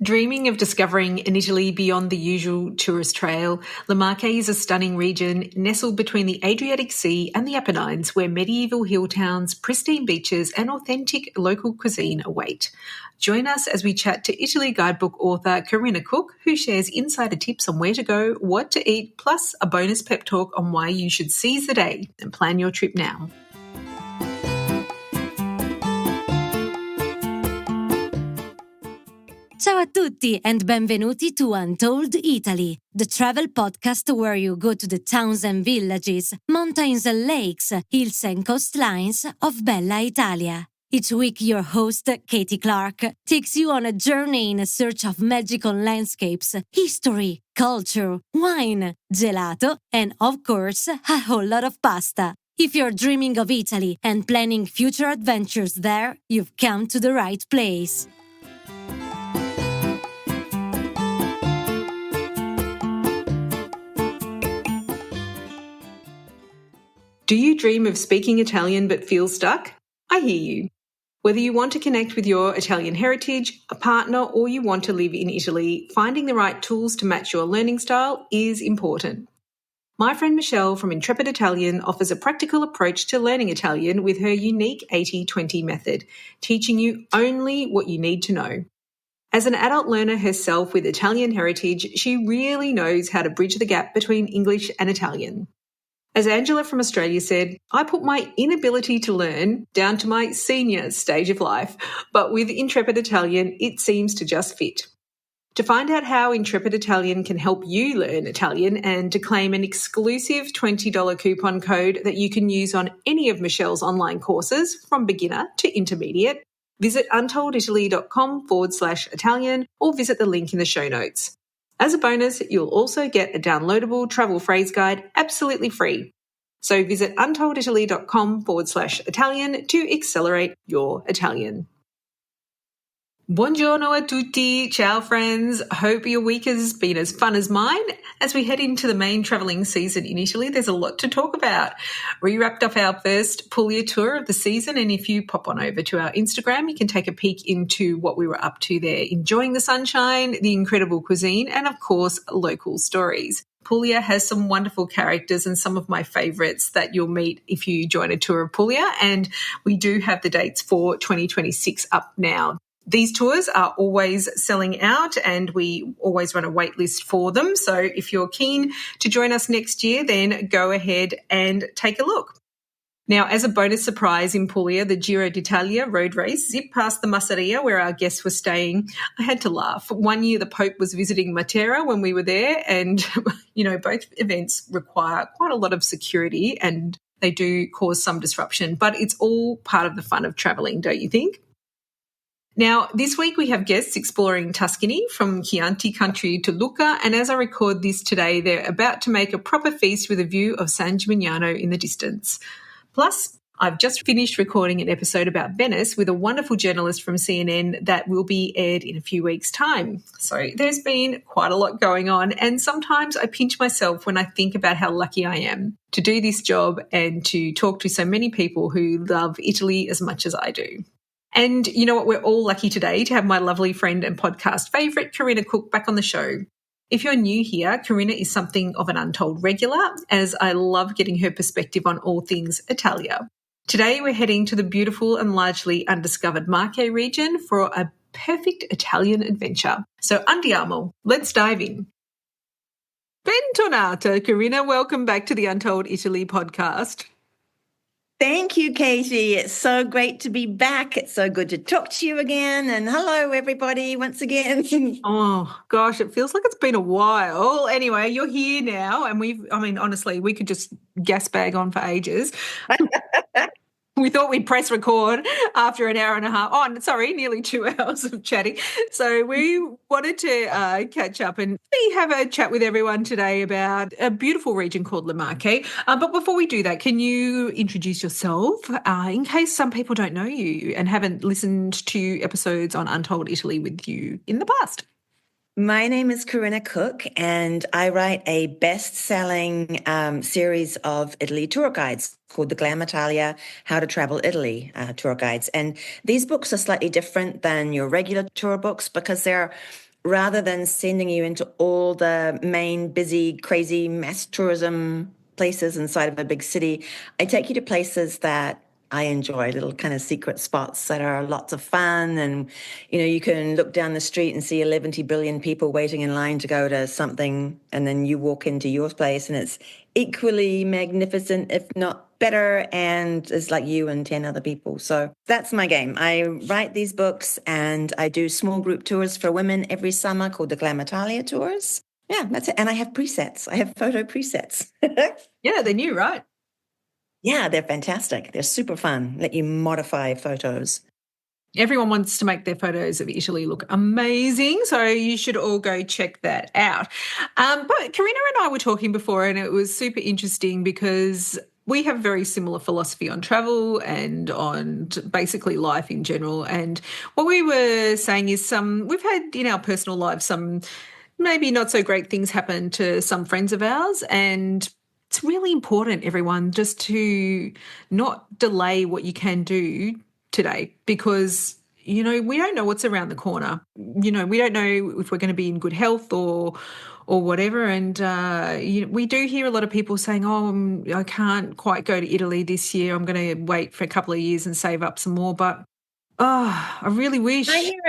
Dreaming of discovering an Italy beyond the usual tourist trail, La Marche is a stunning region nestled between the Adriatic Sea and the Apennines, where medieval hill towns, pristine beaches and authentic local cuisine await. Join us as we chat to Italy guidebook author Corinna Cooke, who shares insider tips on where to go, what to eat, plus a bonus pep talk on why you should seize the day and plan your trip now. Ciao a tutti and benvenuti to Untold Italy, the travel podcast where you go to the towns and villages, mountains and lakes, hills and coastlines of Bella Italia. Each week your host, Katy Clarke, takes you on a journey in search of magical landscapes, history, culture, wine, gelato, and of course, a whole lot of pasta. If you're dreaming of Italy and planning future adventures there, you've come to the right place. Do you dream of speaking Italian but feel stuck? I hear you. Whether you want to connect with your Italian heritage, a partner, or you want to live in Italy, finding the right tools to match your learning style is important. My friend Michelle from Intrepid Italian offers a practical approach to learning Italian with her unique 80-20 method, teaching you only what you need to know. As an adult learner herself with Italian heritage, she really knows how to bridge the gap between English and Italian. As Angela from Australia said, I put my inability to learn down to my senior stage of life, but with Intrepid Italian, it seems to just fit. To find out how Intrepid Italian can help you learn Italian and to claim an exclusive $20 coupon code that you can use on any of Michelle's online courses from beginner to intermediate, visit untolditaly.com/Italian or visit the link in the show notes. As a bonus, you'll also get a downloadable travel phrase guide absolutely free. So visit untolditaly.com/Italian to accelerate your Italian. Buongiorno a tutti, ciao friends. Hope your week has been as fun as mine. As we head into the main travelling season in Italy, there's a lot to talk about. We wrapped up our first Puglia tour of the season, and if you pop on over to our Instagram, you can take a peek into what we were up to there, enjoying the sunshine, the incredible cuisine, and of course, local stories. Puglia has some wonderful characters and some of my favourites that you'll meet if you join a tour of Puglia, and we do have the dates for 2026 up now. These tours are always selling out and we always run a wait list for them. So if you're keen to join us next year, then go ahead and take a look. Now, as a bonus surprise in Puglia, the Giro d'Italia road race zipped past the Masseria where our guests were staying. I had to laugh. One year the Pope was visiting Matera when we were there and, both events require quite a lot of security and they do cause some disruption, but it's all part of the fun of travelling, don't you think? Now, this week we have guests exploring Tuscany from Chianti country to Lucca, and as I record this today, they're about to make a proper feast with a view of San Gimignano in the distance. Plus, I've just finished recording an episode about Venice with a wonderful journalist from CNN that will be aired in a few weeks' time. So there's been quite a lot going on, and sometimes I pinch myself when I think about how lucky I am to do this job and to talk to so many people who love Italy as much as I do. And you know what? We're all lucky today to have my lovely friend and podcast favourite, Corinna Cooke, back on the show. If you're new here, Corinna is something of an Untold regular, as I love getting her perspective on all things Italia. Today, we're heading to the beautiful and largely undiscovered Marche region for a perfect Italian adventure. So andiamo. Let's dive in. Bentornata, Corinna. Welcome back to the Untold Italy podcast. Thank you, Katy. It's so great to be back. It's so good to talk to you again. And hello, everybody, once again. Oh, gosh, it feels like it's been a while. Anyway, you're here now. And honestly, we could just gas bag on for ages. We thought we'd press record after an hour and a half. Oh, sorry, nearly 2 hours of chatting. So we wanted to catch up and have a chat with everyone today about a beautiful region called La Marche. But before we do that, can you introduce yourself in case some people don't know you and haven't listened to episodes on Untold Italy with you in the past? My name is Corinna Cooke, and I write a best-selling series of Italy tour guides called the Glam Italia, How to Travel Italy tour guides. And these books are slightly different than your regular tour books because they're rather than sending you into all the main busy, crazy mass tourism places inside of a big city, I take you to places that I enjoy, little kind of secret spots that are lots of fun. And, you can look down the street and see 11 billion people waiting in line to go to something. And then you walk into your place and it's equally magnificent, if not better. And it's like you and 10 other people. So that's my game. I write these books and I do small group tours for women every summer called the Glam Italia tours. Yeah, that's it. And I have presets. I have photo presets. Yeah, they're new, right? Yeah, they're fantastic. They're super fun. Let you modify photos. Everyone wants to make their photos of Italy look amazing, so you should all go check that out. But Corinna and I were talking before, and it was super interesting because we have very similar philosophy on travel and on basically life in general. And what we were saying is we've had in our personal lives some maybe not so great things happen to some friends of ours, and it's really important, everyone, just to not delay what you can do today because, we don't know what's around the corner. We don't know if we're going to be in good health or whatever. And we do hear a lot of people saying, oh, I can't quite go to Italy this year. I'm going to wait for a couple of years and save up some more. But I really wish. I hear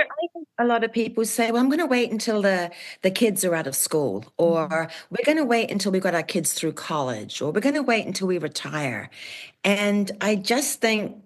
a lot of people say, well, I'm going to wait until the kids are out of school, or we're going to wait until we got our kids through college, or we're going to wait until we retire. And I just think,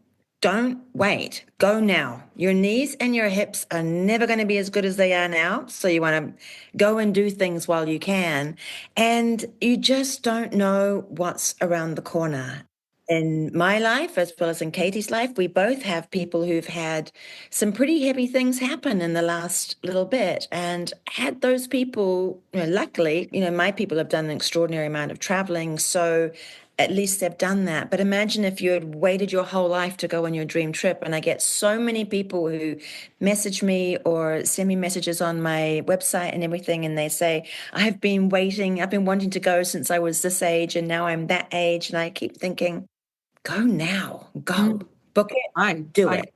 don't wait. Go now. Your knees and your hips are never going to be as good as they are now. So you want to go and do things while you can. And you just don't know what's around the corner. In my life, as well as in Katie's life, we both have people who've had some pretty heavy things happen in the last little bit. And had those people, luckily, my people have done an extraordinary amount of traveling. So at least they've done that. But imagine if you had waited your whole life to go on your dream trip. And I get so many people who message me or send me messages on my website and everything. And they say, I've been wanting to go since I was this age. And now I'm that age. And I keep thinking, go now, go, book it, do it.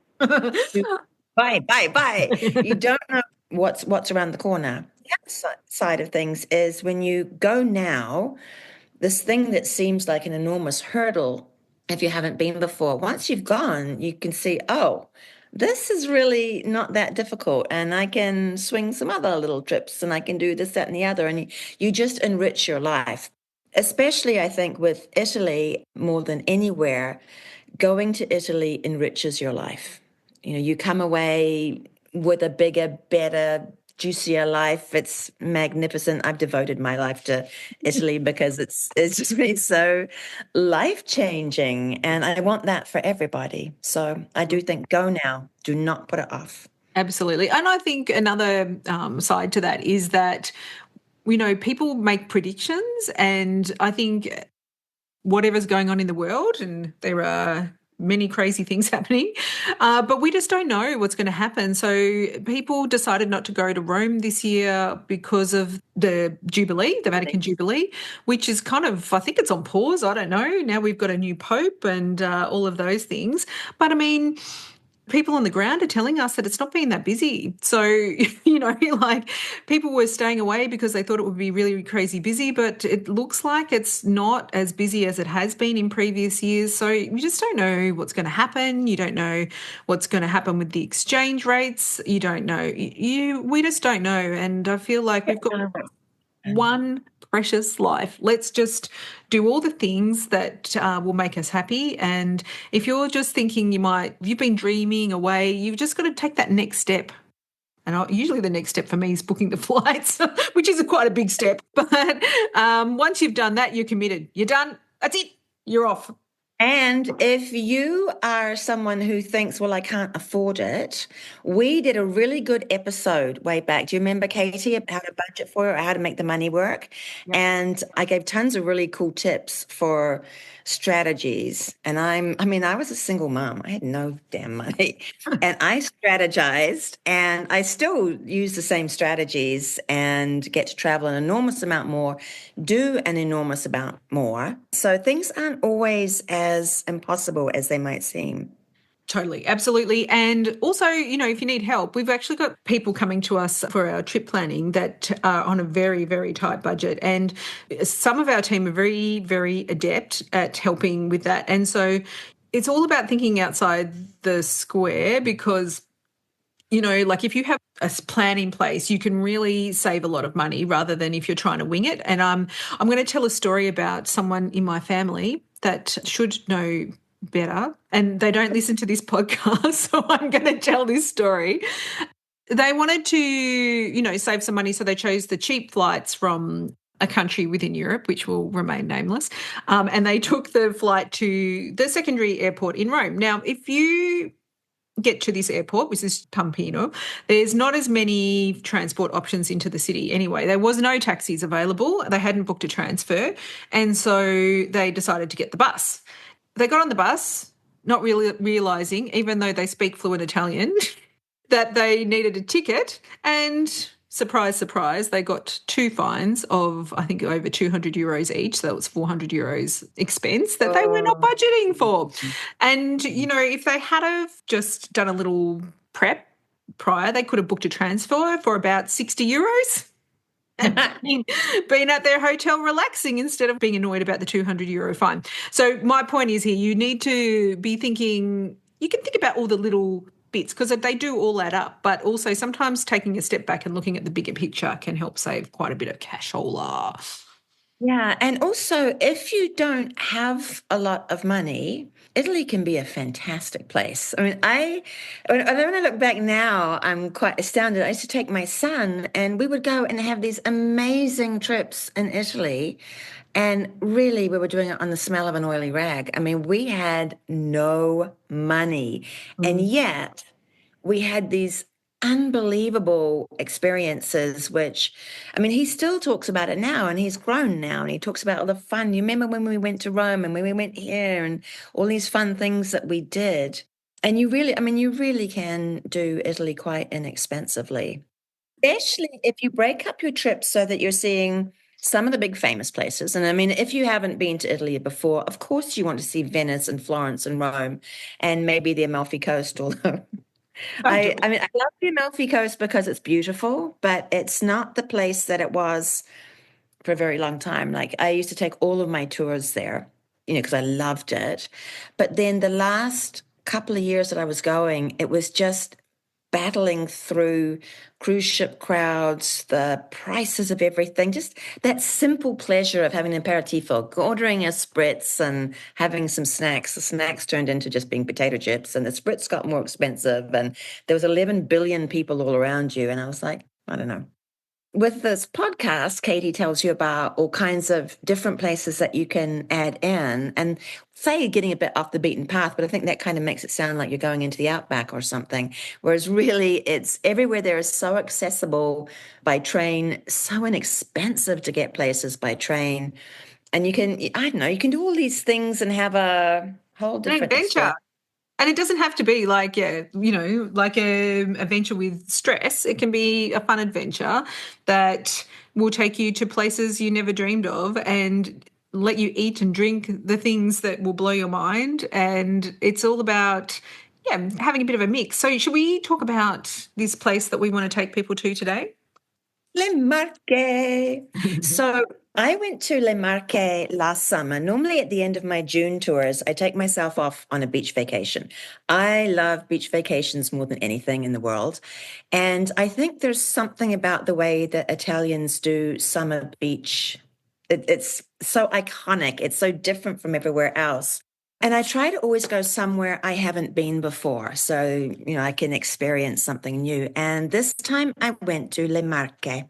Bye. You don't know what's around the corner. The other side of things is when you go now, this thing that seems like an enormous hurdle, if you haven't been before, once you've gone, you can see, oh, this is really not that difficult. And I can swing some other little trips and I can do this, that, and the other. And you just enrich your life. Especially, I think, with Italy more than anywhere, going to Italy enriches your life. You come away with a bigger, better, juicier life. It's magnificent. I've devoted my life to Italy because it's just been so life-changing, and I want that for everybody. So I do think go now. Do not put it off. Absolutely. And I think another side to that is that, people make predictions, and I think whatever's going on in the world, and there are many crazy things happening, but we just don't know what's going to happen. So people decided not to go to Rome this year because of the Jubilee, the Vatican Jubilee, which is kind of, I think it's on pause. I don't know. Now we've got a new Pope and all of those things. But I mean, people on the ground are telling us that it's not been that busy. So, like people were staying away because they thought it would be really crazy busy, but it looks like it's not as busy as it has been in previous years. So you just don't know what's going to happen. You don't know what's going to happen with the exchange rates. You don't know. We just don't know. And I feel like we've got one precious life. Let's just do all the things that will make us happy. And if you're just thinking you've been dreaming away, you've just got to take that next step. And usually the next step for me is booking the flights, which is quite a big step. But once you've done that, you're committed. You're done. That's it. You're off. And if you are someone who thinks, well, I can't afford it, we did a really good episode way back. Do you remember, Katie, how to budget for it or how to make the money work? Yep. And I gave tons of really cool tips for strategies. And I was a single mom. I had no damn money. And I strategized, and I still use the same strategies and get to travel an enormous amount more, do an enormous amount more. So things aren't always as impossible as they might seem. Totally. Absolutely. And also, if you need help, we've actually got people coming to us for our trip planning that are on a very, very tight budget. And some of our team are very, very adept at helping with that. And so it's all about thinking outside the square because like if you have a plan in place, you can really save a lot of money rather than if you're trying to wing it. And I'm going to tell a story about someone in my family that should know better, and they don't listen to this podcast, so I'm going to tell this story. They wanted to, save some money, so they chose the cheap flights from a country within Europe, which will remain nameless, and they took the flight to the secondary airport in Rome. Now, if you get to this airport, which is Pampino, there's not as many transport options into the city anyway. There was no taxis available. They hadn't booked a transfer. And so they decided to get the bus. They got on the bus, not really realising, even though they speak fluent Italian, that they needed a ticket. And surprise, surprise, they got 2 fines of, I think, over €200 each. So that was €400 expense that they were not budgeting for. And, if they had have just done a little prep prior, they could have booked a transfer for about €60 and been at their hotel relaxing instead of being annoyed about the €200 fine. So my point is here, you need to be thinking, you can think about all the little bits because they do all add up, but also sometimes taking a step back and looking at the bigger picture can help save quite a bit of cashola. Yeah, and also if you don't have a lot of money, Italy can be a fantastic place. I mean, when I look back now, I'm quite astounded. I used to take my son and we would go and have these amazing trips in Italy. And really, we were doing it on the smell of an oily rag. I mean, we had no money. And yet we had these unbelievable experiences, which, I mean, he still talks about it now and he's grown now and he talks about all the fun. You remember when we went to Rome and when we went here and all these fun things that we did. And you really can do Italy quite inexpensively, especially if you break up your trips so that you're seeing some of the big famous places. And I mean, if you haven't been to Italy before, of course you want to see Venice and Florence and Rome and maybe the Amalfi Coast, although I love the Amalfi Coast because it's beautiful, but it's not the place that it was for a very long time. Like I used to take all of my tours there, because I loved it. But then the last couple of years that I was going, it was just battling through cruise ship crowds, the prices of everything, just that simple pleasure of having an aperitivo, ordering a spritz and having some snacks. The snacks turned into just being potato chips and the spritz got more expensive and there was 11 billion people all around you. And I was like, I don't know. With this podcast, Katy tells you about all kinds of different places that you can add in and say you're getting a bit off the beaten path, but I think that kind of makes it sound like you're going into the outback or something. Whereas really it's everywhere there is so accessible by train, so inexpensive to get places by train. And you can, I don't know, you can do all these things and have a whole different adventure. And it doesn't have to be like, like a adventure with stress. It can be a fun adventure that will take you to places you never dreamed of and let you eat and drink the things that will blow your mind. And it's all about, having a bit of a mix. So should we talk about this place that we want to take people to today? Le Marche. So I went to Le Marche last summer. Normally at the end of my June tours, I take myself off on a beach vacation. I love beach vacations more than anything in the world. And I think there's something about the way that Italians do summer beach. It's so iconic. It's so different from everywhere else. And I try to always go somewhere I haven't been before so, I can experience something new. And this time I went to Le Marche.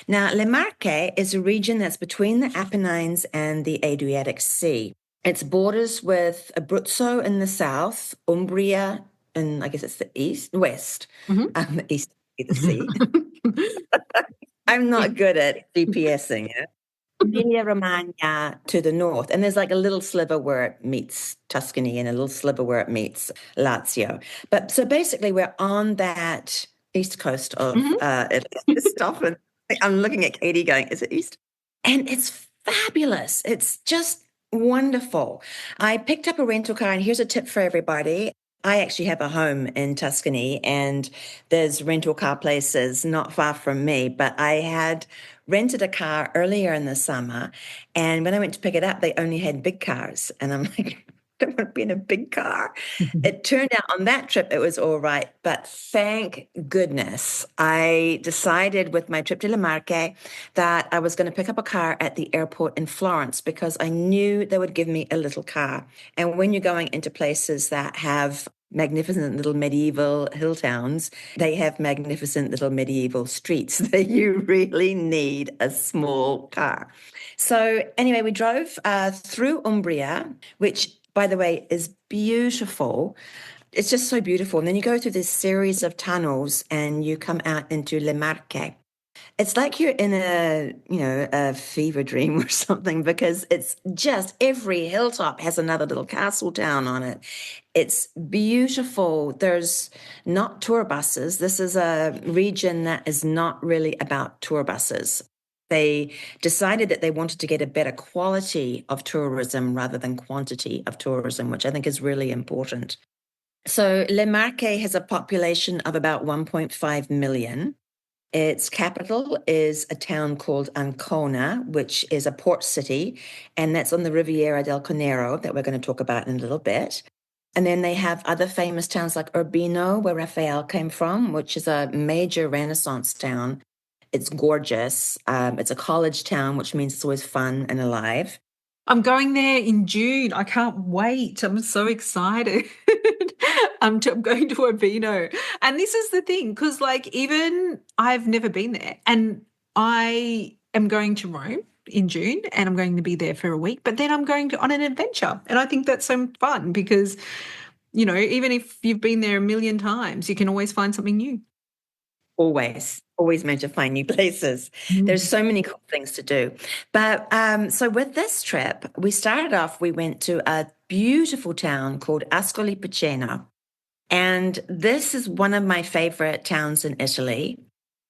Now, Le Marche is a region that's between the Apennines and the Adriatic Sea. It's borders with Abruzzo in the south, Umbria, and I guess it's the west. The east of the sea. I'm not good at GPSing it. Emilia-Romagna to the north. And there's like a little sliver where it meets Tuscany and a little sliver where it meets Lazio. But so basically we're on that east coast of Italy. Stuff. And I'm looking at Katy going, is it east? And it's fabulous. It's just wonderful. I picked up a rental car and here's a tip for everybody. I actually have a home in Tuscany, and there's rental car places not far from me. But I had rented a car earlier in the summer, and when I went to pick it up, they only had big cars. And I'm like, I don't want to be in a big car. It turned out on that trip it was all right, but thank goodness I decided with my trip to La Marche that I was going to pick up a car at the airport in Florence because I knew they would give me a little car. And when you're going into places that have magnificent little medieval hill towns, they have magnificent little medieval streets that you really need a small car. So anyway, we drove through Umbria, which, by the way, is beautiful. It's just so beautiful. And then you go through this series of tunnels and you come out into Le Marche. It's like you're in a fever dream or something because it's just every hilltop has another little castle town on it. It's beautiful. There's not tour buses. This is a region that is not really about tour buses. They decided that they wanted to get a better quality of tourism rather than quantity of tourism, which I think is really important. So Le Marche has a population of about 1.5 million. Its capital is a town called Ancona, which is a port city, and that's on the Riviera del Conero that we're going to talk about in a little bit. And then they have other famous towns like Urbino, where Raphael came from, which is a major Renaissance town. It's gorgeous. It's a college town, which means it's always fun and alive. I'm going there in June. I can't wait. I'm so excited. I'm going to Urbino. And this is the thing, because even I've never been there. And I am going to Rome in June and I'm going to be there for a week. But then I'm going on an adventure. And I think that's so fun because, even if you've been there a million times, you can always find something new. Always meant to find new places. There's so many cool things to do. But so with this trip, we went to a beautiful town called Ascoli Piceno. And this is one of my favorite towns in Italy.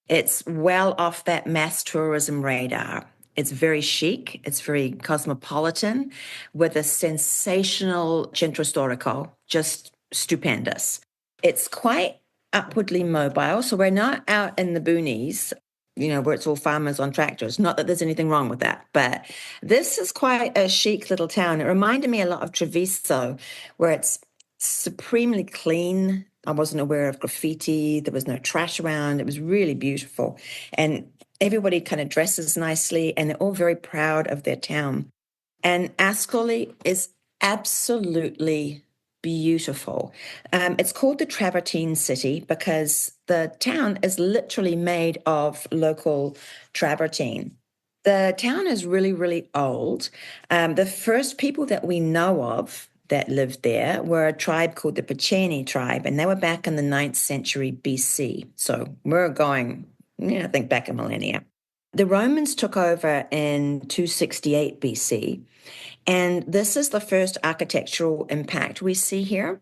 It's well off that mass tourism radar. It's very chic. It's very cosmopolitan with a sensational centro storico, just stupendous. It's quite upwardly mobile. So we're not out in the boonies, where it's all farmers on tractors. Not that there's anything wrong with that, but this is quite a chic little town. It reminded me a lot of Treviso, where it's supremely clean. I wasn't aware of graffiti. There was no trash around. It was really beautiful. And everybody kind of dresses nicely and they're all very proud of their town. And Ascoli is absolutely beautiful. It's called the Travertine City because the town is literally made of local travertine. The town is really, really old. The first people that we know of that lived there were a tribe called the Piceni tribe, and they were back in the 9th century BC. So we're going, I think, back a millennia. The Romans took over in 268 BC, and this is the first architectural impact we see here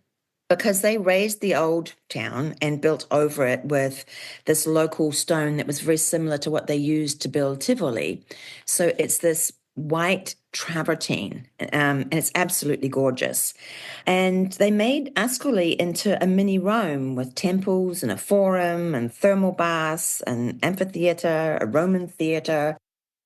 because they razed the old town and built over it with this local stone that was very similar to what they used to build Tivoli. So it's this white travertine, and it's absolutely gorgeous. And they made Ascoli into a mini Rome with temples and a forum and thermal baths, an amphitheater, a Roman theater,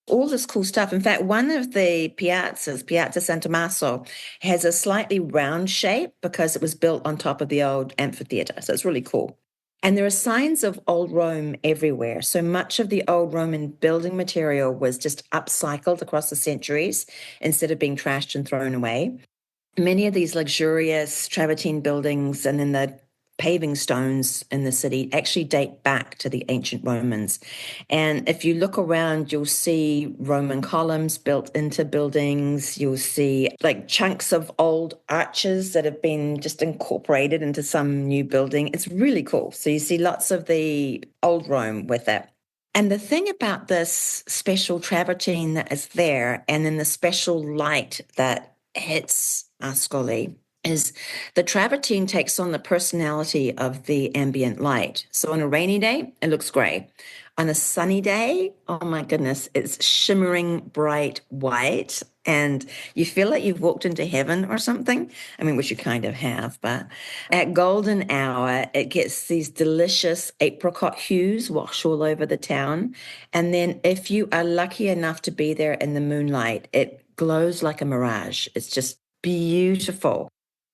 all this cool stuff. In fact, one of the piazzas, Piazza San Tommaso, has a slightly round shape because it was built on top of the old amphitheater. So it's really cool. And there are signs of old Rome everywhere. So much of the old Roman building material was just upcycled across the centuries instead of being trashed and thrown away. Many of these luxurious travertine buildings and then the paving stones in the city actually date back to the ancient Romans. And if you look around, you'll see Roman columns built into buildings. You'll see chunks of old arches that have been just incorporated into some new building. It's really cool. So you see lots of the old Rome with it. And the thing about this special travertine that is there, and then the special light that hits Ascoli, is the travertine takes on the personality of the ambient light. So on a rainy day, it looks gray. On a sunny day, oh my goodness, it's shimmering bright white. and you feel like you've walked into heaven or something. I mean, which you kind of have, but at golden hour, it gets these delicious apricot hues wash all over the town. And then if you are lucky enough to be there in the moonlight, it glows like a mirage. It's just beautiful.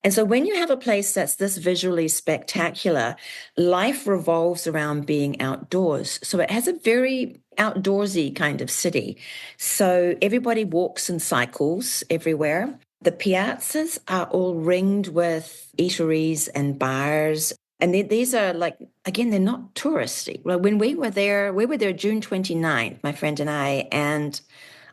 And so when you have a place that's this visually spectacular, life revolves around being outdoors. So it has a very outdoorsy kind of city. So everybody walks and cycles everywhere. The piazzas are all ringed with eateries and bars. And these are like, again, they're not touristy. Well, when we were there June 29th, my friend and I, and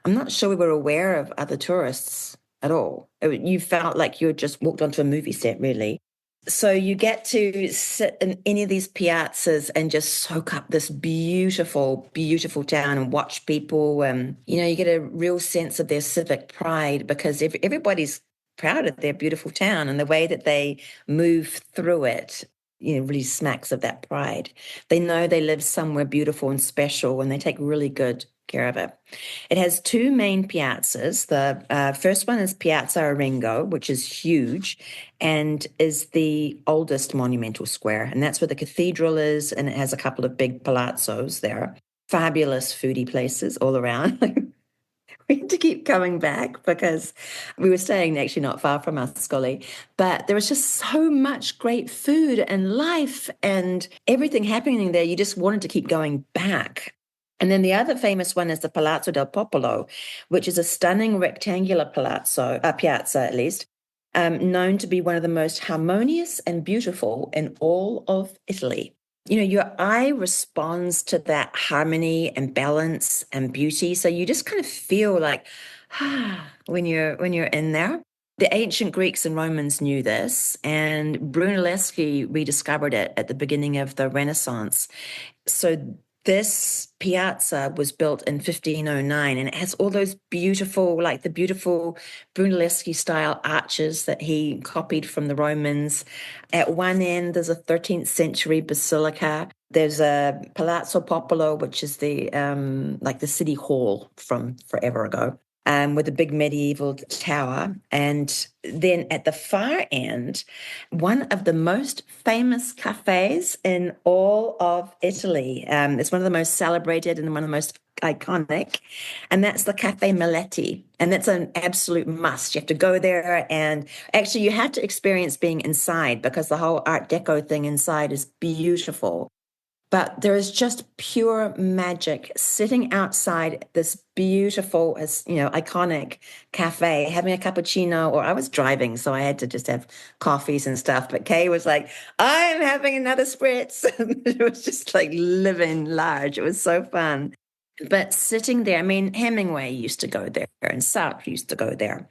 I'm not sure we were aware of other tourists at all. You felt like you had just walked onto a movie set, really. So you get to sit in any of these piazzas and just soak up this beautiful, beautiful town and watch people. You get a real sense of their civic pride because everybody's proud of their beautiful town, and the way that they move through it, really smacks of that pride. They know they live somewhere beautiful and special, and they take really good care of it. It has two main piazzas. The first one is Piazza Arengo, which is huge and is the oldest monumental square. And that's where the cathedral is, and it has a couple of big palazzos there. Fabulous foodie places all around. We had to keep coming back because we were staying actually not far from Ascoli, but there was just so much great food and life and everything happening there. You just wanted to keep going back. And then the other famous one is the Palazzo del Popolo, which is a stunning rectangular piazza at least, known to be one of the most harmonious and beautiful in all of Italy. Your eye responds to that harmony and balance and beauty. So you just kind of feel like, when you're in there. The ancient Greeks and Romans knew this, and Brunelleschi rediscovered it at the beginning of the Renaissance. So this piazza was built in 1509, and it has all those beautiful, like the beautiful Brunelleschi style arches that he copied from the Romans. At one end, there's a 13th century basilica. There's a Palazzo Popolo, which is the like the city hall from forever ago, with a big medieval tower. And then at the far end, one of the most famous cafes in all of Italy. It's one of the most celebrated and one of the most iconic, and that's the Cafe Meletti. And that's an absolute must. You have to go there, and actually you have to experience being inside because the whole Art Deco thing inside is beautiful. But there is just pure magic sitting outside this beautiful, iconic cafe, having a cappuccino, or I was driving, so I had to just have coffees and stuff. But Kay was like, I'm having another spritz. It was just like living large. It was so fun. But sitting there, I mean, Hemingway used to go there and Sartre used to go there.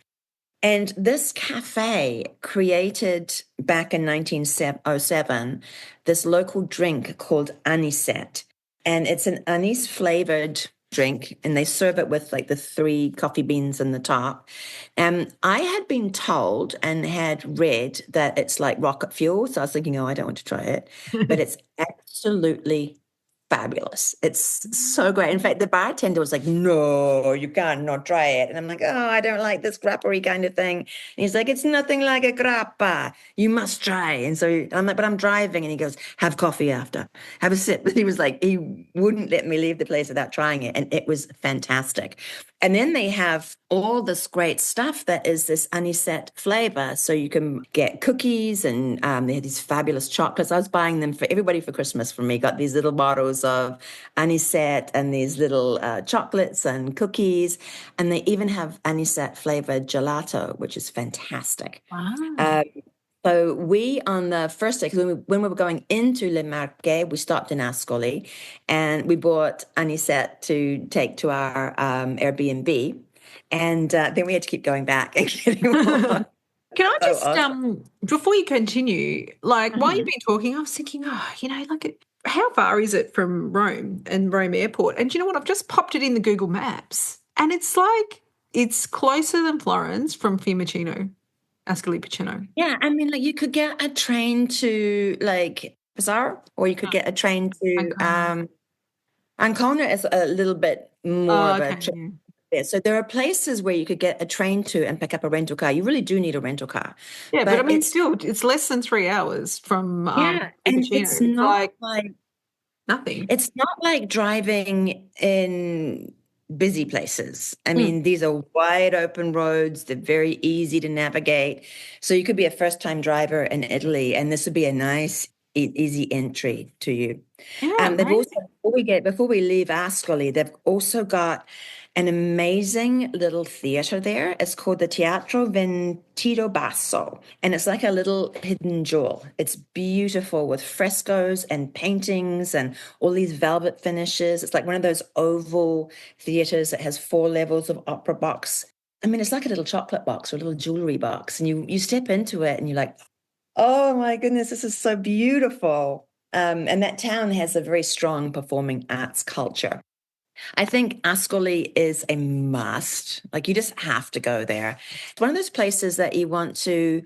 And this cafe created back in 1907 this local drink called anisette. And it's an anise flavored drink, and they serve it with like the 3 coffee beans in the top. I had been told and had read that it's like rocket fuel. So I was thinking, oh, I don't want to try it. But it's absolutely fabulous. It's so great. In fact, the bartender was like, no, you can't not try it. And I'm like, oh, I don't like this grappery kind of thing. And he's like, it's nothing like a grappa. You must try. And so I'm like, but I'm driving. And he goes, have coffee after. Have a sip. But he was like, he wouldn't let me leave the place without trying it. And it was fantastic. And then they have all this great stuff that is this anisette flavor. So you can get cookies, and they had these fabulous chocolates. I was buying them for everybody for Christmas for me. Got these little bottles of anisette and these little chocolates and cookies. And they even have anisette flavored gelato, which is fantastic. Wow. So we, on the first day, because when we were going into Le Marche, we stopped in Ascoli, and we bought anisette to take to our Airbnb. And then we had to keep going back and getting more. Can I So just, awesome. before you continue, like while you've Mhm. been talking, I was thinking, like how far is it from Rome and Rome Airport? And do you know what? I've just popped it in the Google Maps, and it's like it's closer than Florence from Fiumicino, Ascoli Piceno. Yeah, I mean, like you could get a train to like Bazaar, or you could get a train to Ancona. Ancona is a little bit more Oh, of a okay. trip. Yeah. Yeah, so there are places where you could get a train to and pick up a rental car. You really do need a rental car, Yeah, but I but mean, still, it's less than 3 hours from yeah, and Piceno. It's like nothing. it's not like driving in busy places. I Mm. mean, these are wide open roads. They're very easy to navigate. So you could be a first-time driver in Italy, and this would be a nice, easy entry to you. Yeah, They've also, amazing. before we leave Ascoli, they've also got an amazing little theater there. It's called the Teatro Ventito Basso, and it's like a little hidden jewel. It's beautiful with frescoes and paintings and all these velvet finishes. It's like one of those oval theaters that has 4 levels of opera box. I mean, it's like a little chocolate box or a little jewelry box, and you step into it and you're like, oh my goodness, this is so beautiful. And that town has a very strong performing arts culture. I think Ascoli is a must. Like, you just have to go there. It's one of those places that you want to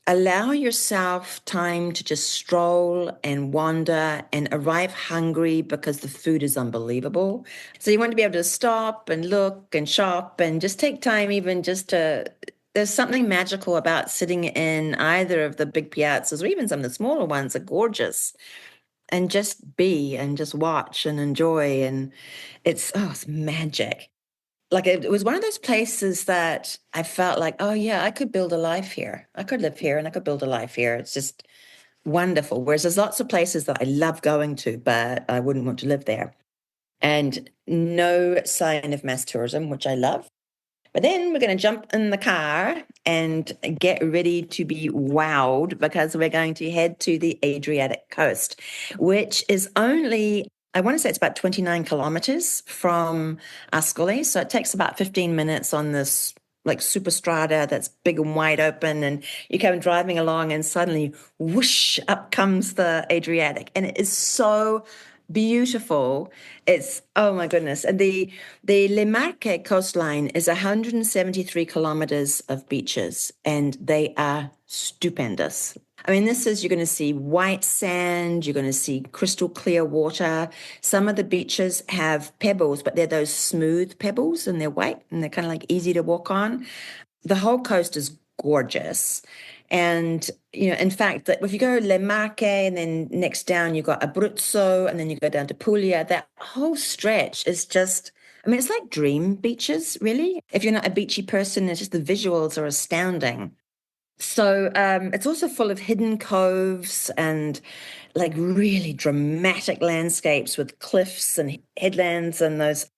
allow yourself time to just stroll and wander and arrive hungry because the food is unbelievable. So you want to be able to stop and look and shop and just take time even just to there's something magical about sitting in either of the big piazzas or even some of the smaller ones are gorgeous and just be and just watch and enjoy. And it's magic. Like it was one of those places that I felt like, oh yeah, I could build a life here. I could live here and I could build a life here. It's just wonderful. Whereas there's lots of places that I love going to, but I wouldn't want to live there. And no sign of mass tourism, which I love. But then we're going to jump in the car and get ready to be wowed because we're going to head to the Adriatic coast, which is only, I want to say it's about 29 kilometers from Ascoli. So it takes about 15 minutes on this like superstrada that's big and wide open. And you come driving along and suddenly whoosh, up comes the Adriatic. And it is so beautiful. It's, oh my goodness. And the Le Marche coastline is 173 kilometers of beaches, and they are stupendous. I mean, you're going to see white sand, you're going to see crystal clear water. Some of the beaches have pebbles, but they're those smooth pebbles and they're white and they're kind of like easy to walk on. The whole coast is gorgeous. And, in fact, if you go Le Marche and then next down, you've got Abruzzo and then you go down to Puglia, that whole stretch is just, I mean, it's like dream beaches, really. If you're not a beachy person, it's just the visuals are astounding. So it's also full of hidden coves and like really dramatic landscapes with cliffs and headlands and those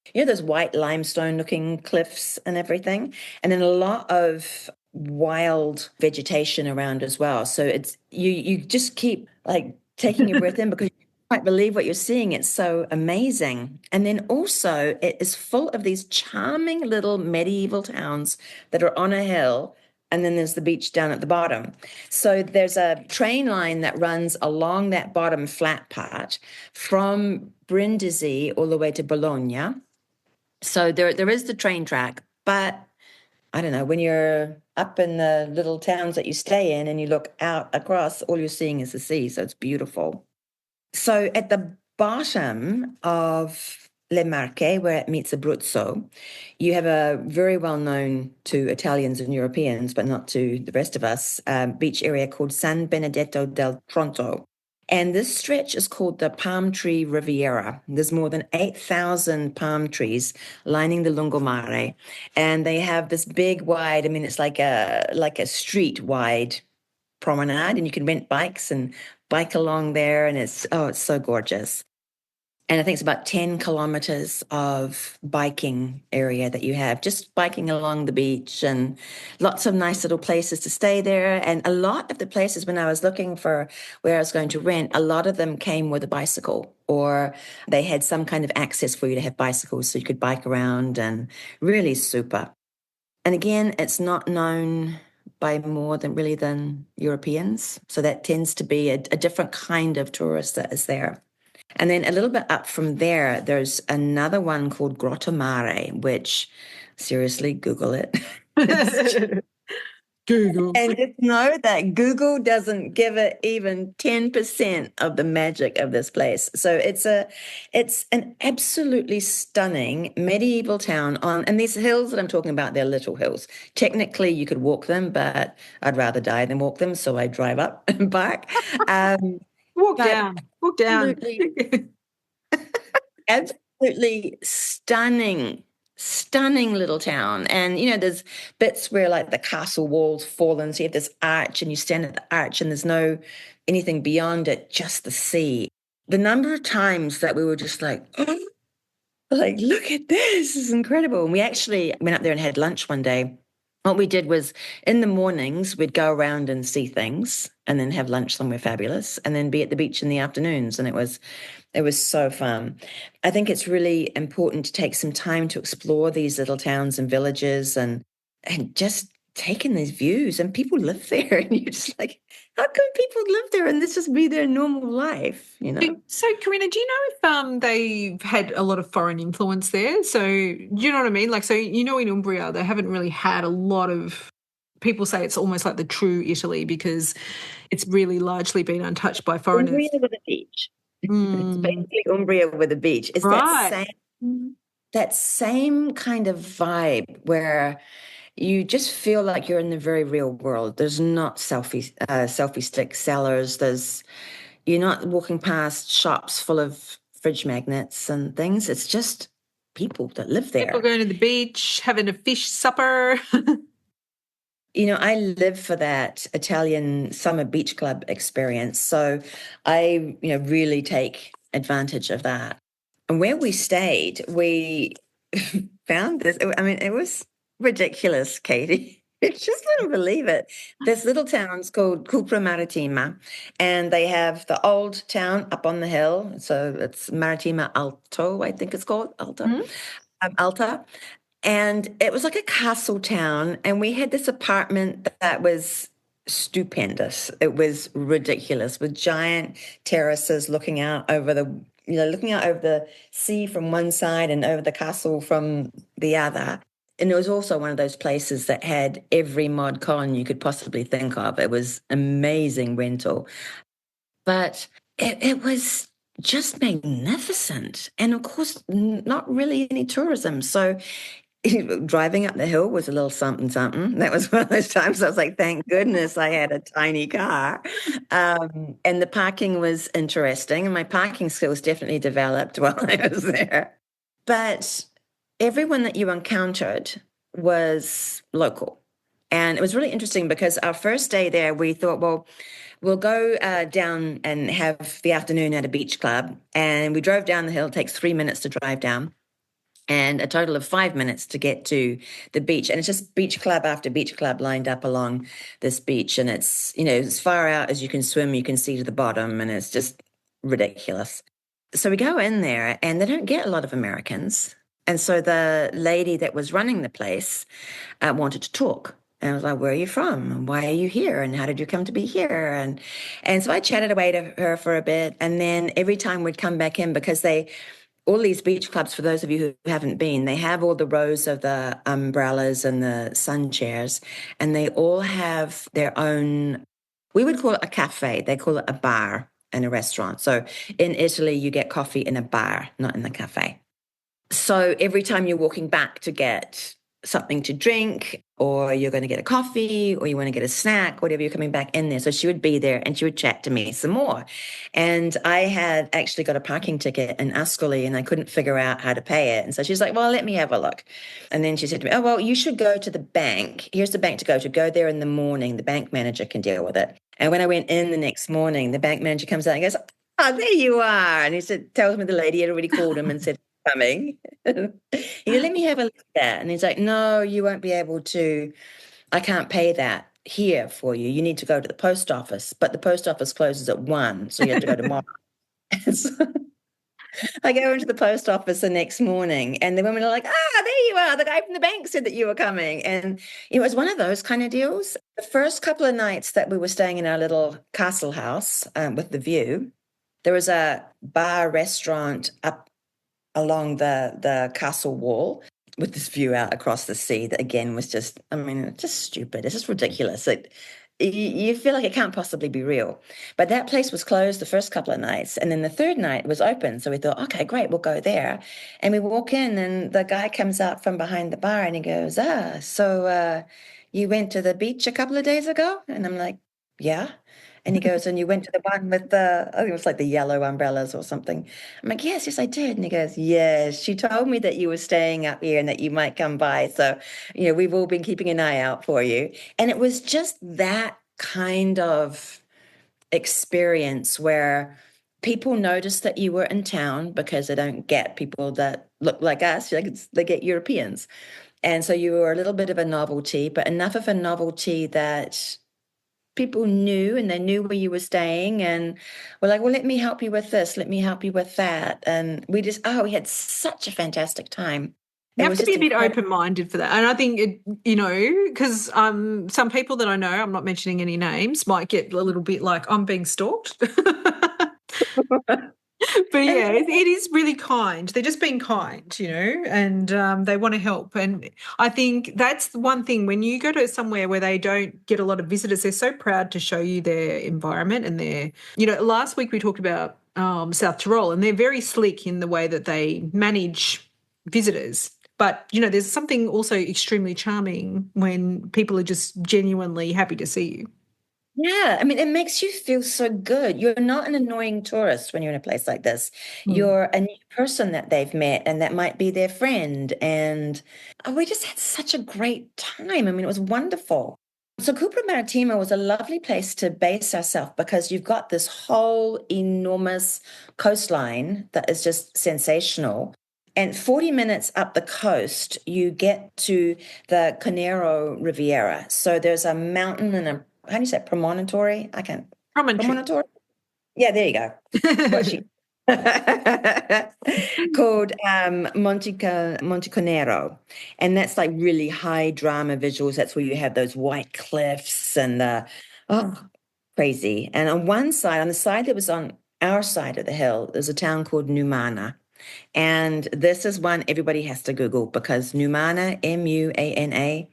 white limestone looking cliffs and everything. And then a lot of wild vegetation around as well. So it's you just keep like taking your breath in because you can't believe what you're seeing. It's so amazing. And then also it is full of these charming little medieval towns that are on a hill, and then there's the beach down at the bottom. So there's a train line that runs along that bottom flat part from Brindisi all the way to Bologna. So there is the train track, but I don't know, when you're up in the little towns that you stay in and you look out across, all you're seeing is the sea. So it's beautiful. So at the bottom of Le Marche, where it meets Abruzzo, you have a very well known to Italians and Europeans, but not to the rest of us, beach area called San Benedetto del Tronto. And this stretch is called the Palm Tree Riviera. There's more than 8,000 palm trees lining the lungomare. And they have this big wide, I mean, it's like a street wide promenade, and you can rent bikes and bike along there. And it's so gorgeous. And I think it's about 10 kilometers of biking area that you have, just biking along the beach, and lots of nice little places to stay there. And a lot of the places, when I was looking for where I was going to rent, a lot of them came with a bicycle, or they had some kind of access for you to have bicycles so you could bike around, and really super. And again, it's not known by more than Europeans. So that tends to be a different kind of tourist that is there. And then a little bit up from there, there's another one called Grotto Mare, which seriously, Google it. It's Google. And just know that Google doesn't give it even 10% of the magic of this place. So it's an absolutely stunning medieval town and these hills that I'm talking about, they're little hills. Technically, you could walk them, but I'd rather die than walk them, so I drive up and back. Walk But down. Walk down. absolutely, absolutely stunning little town. And there's bits where like the castle walls fall in, so you have this arch and you stand at the arch and there's no anything beyond it, just the sea. The number of times that we were just like, oh, like, look at this is incredible. And we actually went up there and had lunch one day. What we did was in the mornings, we'd go around and see things and then have lunch somewhere fabulous and then be at the beach in the afternoons. And it was so fun. I think it's really important to take some time to explore these little towns and villages and just take in these views. And people live there, and you're just like, how come people live there and this just be their normal life? So, Corinna, do you know if they've had a lot of foreign influence there? So, do you know what I mean? Like, so in Umbria, they haven't really had a lot of. People say it's almost like the true Italy because it's really largely been untouched by foreigners. Umbria with a beach. It's Mm, basically Umbria with a beach. It's right. that same kind of vibe where you just feel like you're in the very real world. There's not selfie stick sellers. You're not walking past shops full of fridge magnets and things. It's just people that live there. People going to the beach, having a fish supper. I live for that Italian summer beach club experience. So I, really take advantage of that. And where we stayed, we found this. I mean, it was ridiculous, Katie. I just wouldn't believe it. This little town's called Cupra Marittima, and they have the old town up on the hill. So it's Marittima Alto, I think it's called, Alta. And it was like a castle town. And we had this apartment that was stupendous. It was ridiculous with giant terraces looking out over the sea from one side and over the castle from the other. And it was also one of those places that had every mod con you could possibly think of. It was amazing rental. But it was just magnificent. And of course, not really any tourism. So driving up the hill was a little something, something. That was one of those times I was like, thank goodness I had a tiny car. And the parking was interesting. And my parking skills definitely developed while I was there. But everyone that you encountered was local. And it was really interesting because our first day there, we thought, well, we'll go down and have the afternoon at a beach club. And we drove down the hill. It takes 3 minutes to drive down, and a total of 5 minutes to get to the beach. And it's just beach club after beach club lined up along this beach. And it's, as far out as you can swim, you can see to the bottom, and it's just ridiculous. So we go in there, and they don't get a lot of Americans. And so the lady that was running the place wanted to talk. And I was like, where are you from? And why are you here? And how did you come to be here? And so I chatted away to her for a bit. And then every time we'd come back in, because all these beach clubs, for those of you who haven't been, they have all the rows of the umbrellas and the sun chairs, and they all have their own, we would call it a cafe. They call it a bar and a restaurant. So in Italy, you get coffee in a bar, not in the cafe. So every time you're walking back to get something to drink, or you're going to get a coffee, or you want to get a snack, whatever, you're coming back in there. So she would be there and she would chat to me some more. And I had actually got a parking ticket in Ascoli and I couldn't figure out how to pay it. And so she's like, well, let me have a look. And then she said to me, oh, well, you should go to the bank. Here's the bank to go to. Go there in the morning. The bank manager can deal with it. And when I went in the next morning, the bank manager comes out and goes, oh, there you are. And he tells me the lady had already called him and said, coming. He said, let me have a look at that. And he's like, no, you won't be able to. I can't pay that here for you. You need to go to the post office, but the post office closes at 1, so you have to go tomorrow. So I go into the post office the next morning, and the women are like, there you are. The guy from the bank said that you were coming. And it was one of those kind of deals. The first couple of nights that we were staying in our little castle house with the view, there was a bar restaurant up along the castle wall. with this view out across the sea that again was just, I mean, just stupid. It's just ridiculous. You feel like it can't possibly be real. But that place was closed the first couple of nights. And then the third night was open. So we thought, okay, great, we'll go there. And we walk in and the guy comes out from behind the bar and he goes, so you went to the beach a couple of days ago? And I'm like, yeah. And he goes, and you went to the one with I think it was like the yellow umbrellas or something. I'm like, yes, I did. And he goes, yes, she told me that you were staying up here and that you might come by. So, we've all been keeping an eye out for you. And it was just that kind of experience where people notice that you were in town because they don't get people that look like us. Like they get Europeans. And so you were a little bit of a novelty, but enough of a novelty that people knew and they knew where you were staying and were like, well, let me help you with this, let me help you with that. And we had such a fantastic time. You It have was to just be a bit incredible. open-minded for that. And I think, because some people that I know, I'm not mentioning any names, might get a little bit like, I'm being stalked. But And yeah, it is really kind. They're just being kind, and they want to help. And I think that's the one thing when you go to somewhere where they don't get a lot of visitors, they're so proud to show you their environment and last week we talked about South Tyrol, and they're very slick in the way that they manage visitors. But, there's something also extremely charming when people are just genuinely happy to see you. yeah, I mean, it makes you feel so good. You're not an annoying tourist when you're in a place like this. Mm. You're a new person that they've met, and that might be their friend. And we just had such a great time. I mean, it was wonderful. So Cupra Marittima was a lovely place to base ourselves because you've got this whole enormous coastline that is just sensational. And 40 minutes up the coast, you get to the Conero Riviera. So there's a mountain and how do you say it? Promontory? I can't. Promontory. Promontory? Yeah, there you go. What she called Monte Conero. And that's like really high drama visuals. That's where you have those white cliffs and crazy. And on the side that was on our side of the hill, there's a town called Numana. And this is one everybody has to Google because Numana, Muana,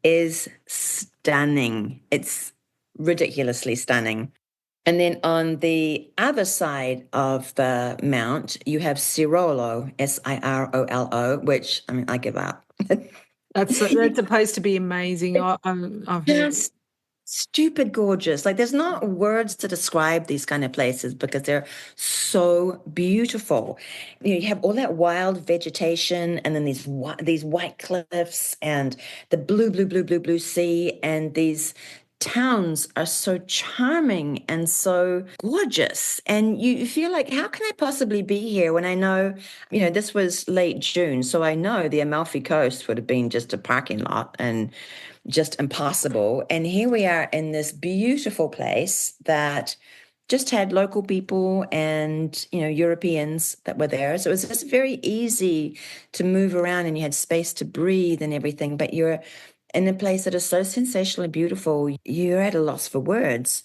is stunning. It's ridiculously stunning. And then on the other side of the mount, you have Cirolo, Sirolo, which I mean, I give up. That's supposed to be amazing. I've heard. Just stupid gorgeous. Like there's not words to describe these kind of places because they're so beautiful. You have all that wild vegetation and then these white cliffs and the blue sea, and these towns are so charming and so gorgeous. And you feel like, how can I possibly be here when I know, this was late June, so I know the Amalfi Coast would have been just a parking lot and just impossible. And here we are in this beautiful place that just had local people and, Europeans that were there. So it was just very easy to move around and you had space to breathe and everything. But you're in a place that is so sensationally beautiful, you're at a loss for words.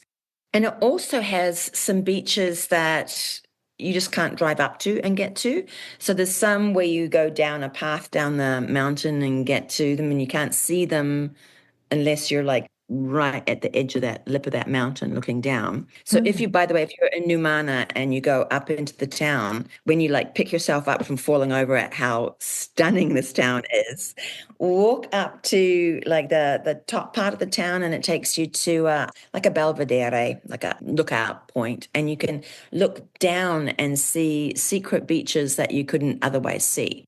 And it also has some beaches that you just can't drive up to and get to. So there's some where you go down a path down the mountain and get to them and you can't see them unless you're like right at the edge of that lip of that mountain looking down. So by the way, if you're in Numana and you go up into the town, when you like pick yourself up from falling over at how stunning this town is, walk up to like the top part of the town and it takes you to like a belvedere, like a lookout point, and you can look down and see secret beaches that you couldn't otherwise see.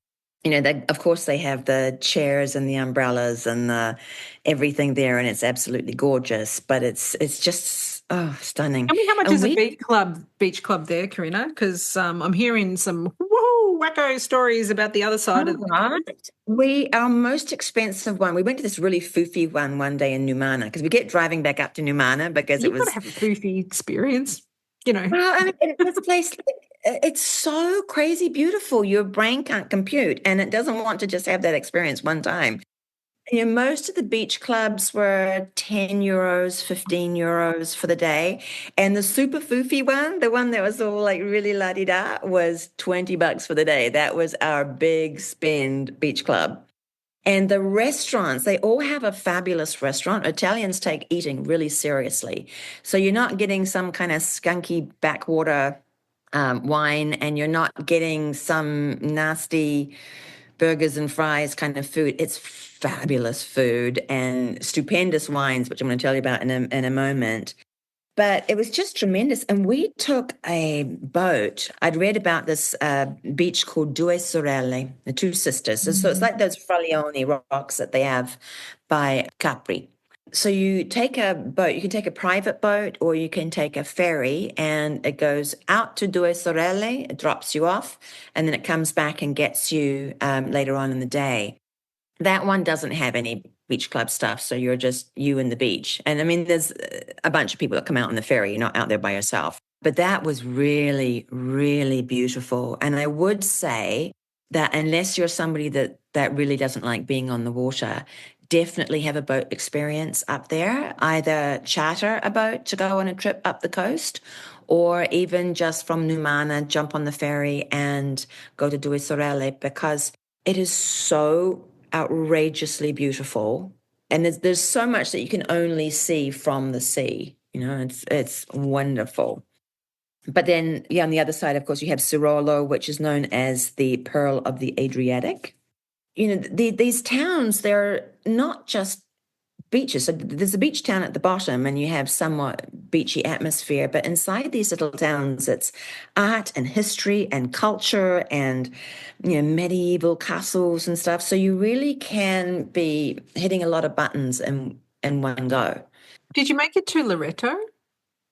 Of course, they have the chairs and the umbrellas and everything there, and it's absolutely gorgeous. But it's just stunning. Tell me how much And is a beach club there, Corinna? Because I'm hearing some wacko stories about the other side of our most expensive one. We went to this really foofy one day in Numana because we kept driving back up to Numana because it You've got to was. have a foofy experience, Well, I mean, this place, it's so crazy beautiful. Your brain can't compute, and it doesn't want to just have that experience one time. Most of the beach clubs were 10 euros, 15 euros for the day. And the super foofy one, the one that was all like really la-di-da, was $20 for the day. That was our big spend beach club. And the restaurants, they all have a fabulous restaurant. Italians take eating really seriously. So you're not getting some kind of skunky backwater wine, and you're not getting some nasty burgers and fries kind of food. It's fabulous food and stupendous wines, which I'm going to tell you about in a moment. But it was just tremendous. And we took a boat. I'd read about this beach called Due Sorelle, the two sisters. So it's like those Fralioni rocks that they have by Capri. So you take a boat, you can take a private boat or you can take a ferry, and it goes out to Due Sorelle, it drops you off, and then it comes back and gets you later on in the day. That one doesn't have any beach club stuff, so you're just you and the beach. And I mean, there's a bunch of people that come out on the ferry. You're not out there by yourself. But that was really, really beautiful. And I would say that unless you're somebody that really doesn't like being on the water, definitely have a boat experience up there. Either charter a boat to go on a trip up the coast, or even just from Numana, jump on the ferry and go to Due Sorelle, because it is so outrageously beautiful, and there's so much that you can only see from the sea. It's wonderful. But then, yeah, on the other side, of course, you have Sirolo, which is known as the Pearl of the Adriatic. These towns, they're not just beaches. So there's a beach town at the bottom, and you have somewhat beachy atmosphere. But inside these little towns, it's art and history and culture and medieval castles and stuff. So you really can be hitting a lot of buttons in one go. Did you make it to Loreto?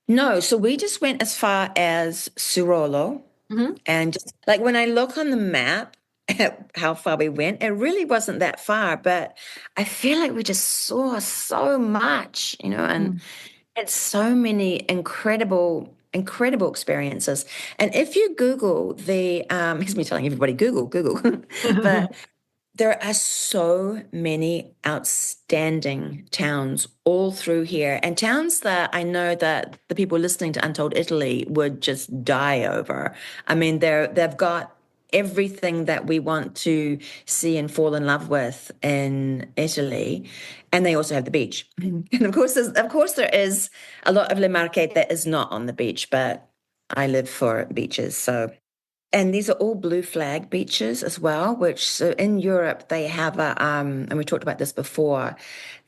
No, so we just went as far as Sirolo. And just, like, when I look on the map at how far we went, it really wasn't that far, but I feel like we just saw so much, and had so many incredible experiences. And if you Google here's me telling everybody, Google, but there are so many outstanding towns all through here, and towns that I know that the people listening to Untold Italy would just die over. I mean, they've got everything that we want to see and fall in love with in Italy, and they also have the beach. And of course, there is a lot of Le Marche that is not on the beach, but I live for beaches, so. And these are all blue flag beaches as well, so in Europe, they have and we talked about this before,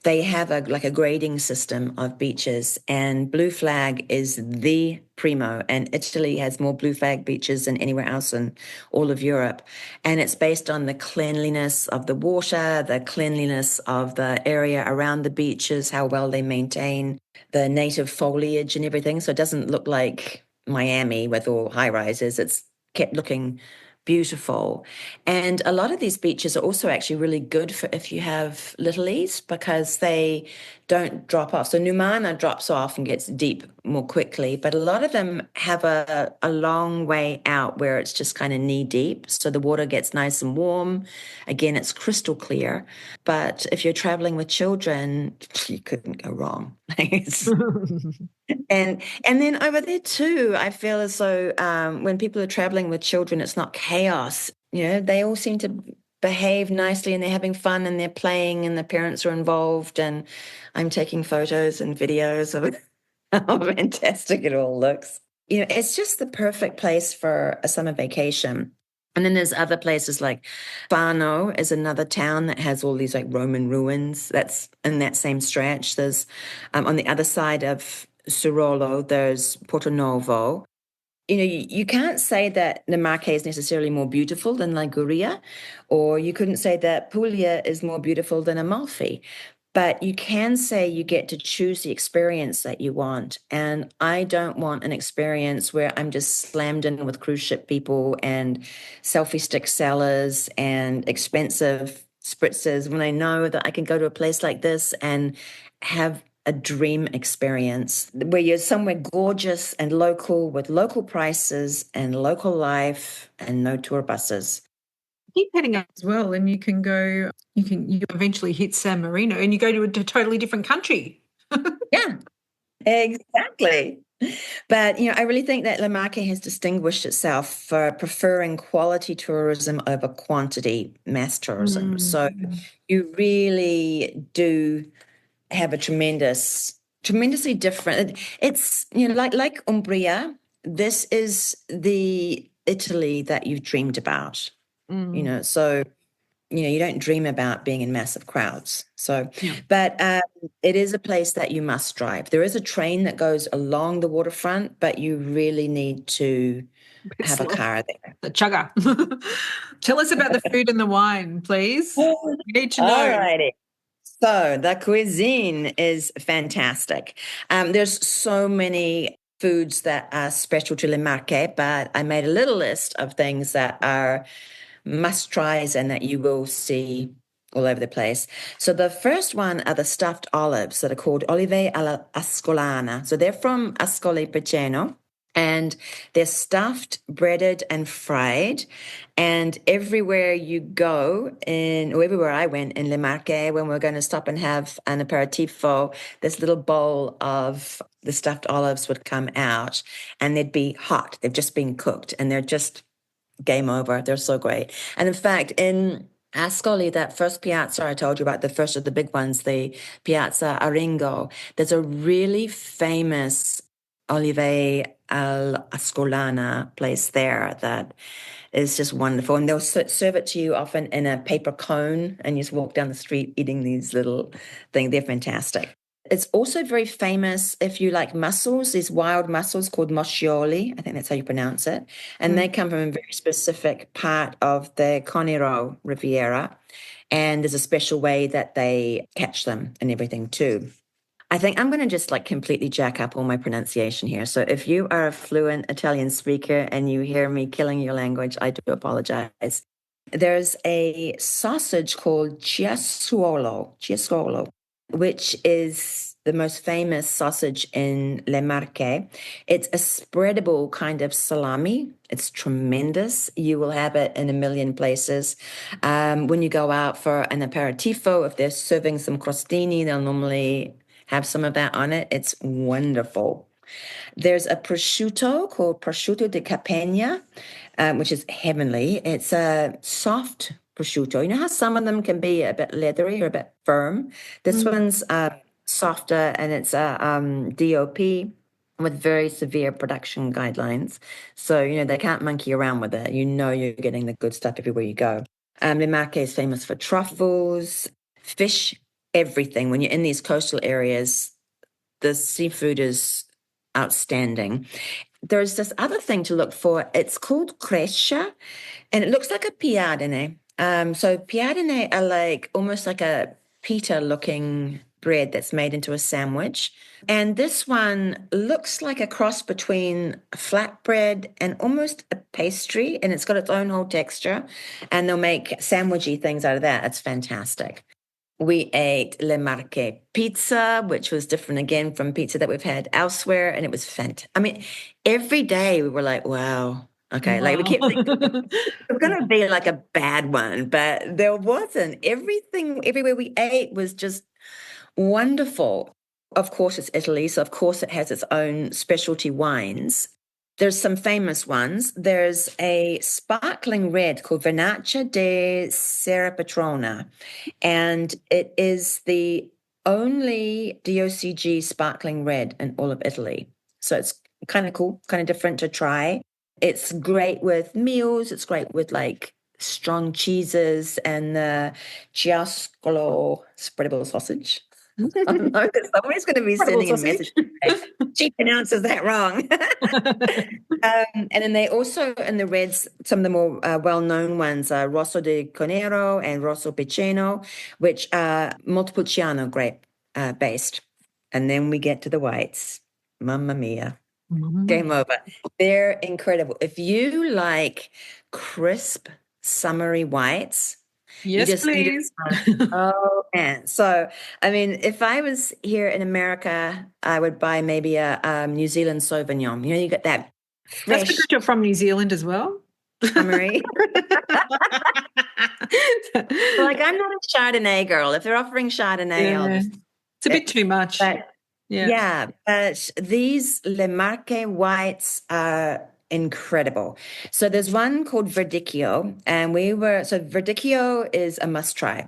they have a grading system of beaches, and blue flag is the primo, and Italy has more blue flag beaches than anywhere else in all of Europe. And it's based on the cleanliness of the water, the cleanliness of the area around the beaches, how well they maintain the native foliage and everything. So it doesn't look like Miami with all high rises. It's kept looking beautiful. And a lot of these beaches are also actually really good for if you have littlies, because they don't drop off. So Numana drops off and gets deep more quickly, but a lot of them have a long way out where it's just kind of knee deep. So the water gets nice and warm. Again, it's crystal clear. But if you're traveling with children, you couldn't go wrong. And then over there too, I feel as though when people are traveling with children, it's not chaos. They all seem to behave nicely, and they're having fun, and they're playing, and the parents are involved, and I'm taking photos and videos of how fantastic it all looks. It's just the perfect place for a summer vacation. And then there's other places like Fano is another town that has all these Roman ruins. That's in that same stretch. There's on the other side of Sirolo, there's Porto Novo. You can't say that the Marche is necessarily more beautiful than Liguria, or you couldn't say that Puglia is more beautiful than Amalfi. But you can say you get to choose the experience that you want. And I don't want an experience where I'm just slammed in with cruise ship people and selfie stick sellers and expensive spritzers, when I know that I can go to a place like this and have a dream experience where you're somewhere gorgeous and local, with local prices and local life and no tour buses. Keep heading up as well, and you eventually hit San Marino, and you go to a totally different country. Yeah, exactly. But, I really think that Le Marche has distinguished itself for preferring quality tourism over quantity mass tourism. So you really do have a tremendously different. It's, like Umbria, this is the Italy that you've dreamed about, so you don't dream about being in massive crowds. So, Yeah. but it is a place that you must drive. There is a train that goes along the waterfront, but you really need to have a car there. The chugger. Tell us about the food and the wine, please. We need to know. All righty. So the cuisine is fantastic. There's so many foods that are special to Le Marche, but I made a little list of things that are must tries and that you will see all over the place. So the first one are the stuffed olives that are called olive alla ascolana. So they're from Ascoli Piceno, and they're stuffed, breaded, and fried. And everywhere you go or everywhere I went in Le Marche, when we're going to stop and have an aperitivo, this little bowl of the stuffed olives would come out, and they'd be hot. They've just been cooked, and they're just game over. They're so great. And in fact, in Ascoli, that first piazza I told you about, the first of the big ones, the Piazza Aringo, there's a really famous Olive all'Ascolana place there that is just wonderful. And they'll serve it to you often in a paper cone, and you just walk down the street eating these little things. They're fantastic. It's also very famous if you like mussels, these wild mussels called moscioli. I think that's how you pronounce it. And they come from a very specific part of the Conero Riviera. And there's a special way that they catch them and everything too. I think I'm going to just completely jack up all my pronunciation here. So if you are a fluent Italian speaker and you hear me killing your language, I do apologize. There's a sausage called chiassuolo, which is the most famous sausage in Le Marche. It's a spreadable kind of salami. It's tremendous. You will have it in a million places. When you go out for an aperitivo, if they're serving some crostini, they'll normally have some of that on it. It's wonderful. There's a prosciutto called prosciutto di Capena, which is heavenly. It's a soft prosciutto. You know how some of them can be a bit leathery or a bit firm? This one's softer, and it's a DOP with very severe production guidelines. So, they can't monkey around with it. You're getting the good stuff everywhere you go. Le Marche is famous for truffles, fish, everything. When you're in these coastal areas, the seafood is outstanding. There's this other thing to look for. It's called crescia, and it looks like a piadine. So piadine are almost like a pita-looking bread that's made into a sandwich. And this one looks like a cross between a flatbread and almost a pastry, and it's got its own whole texture. And they'll make sandwichy things out of that. It's fantastic. We ate Le Marche pizza, which was different again from pizza that we've had elsewhere, and it was fantastic. I mean, every day we were like, wow, okay. We kept thinking it's going to be a bad one, but there wasn't. Everything, everywhere we ate was just wonderful. Of course, it's Italy, so of course it has its own specialty wines. There's some famous ones. There's a sparkling red called Vernaccia di Serapetrona, and it is the only DOCG sparkling red in all of Italy. So it's kind of cool, kind of different to try. It's great with meals. It's great with strong cheeses and the chiascolo spreadable sausage. I know that somebody's going to be sending a message. She pronounces that wrong. And then they also, in the reds, some of the more well-known ones are Rosso di Conero and Rosso Piceno, which are Montepulciano grape based. And then we get to the whites. Mamma mia. Game over. They're incredible. If you like crisp, summery whites, yes, please. Oh, man. So, I mean, if I was here in America, I would buy maybe a New Zealand Sauvignon. You get that fresh. That's because you're from New Zealand as well. Summery. I'm not a Chardonnay girl. If they're offering Chardonnay, I'll just. It's a bit too much. But Yeah. Yeah, but these Le Marche whites are incredible. So there's one called Verdicchio, and so Verdicchio is a must try.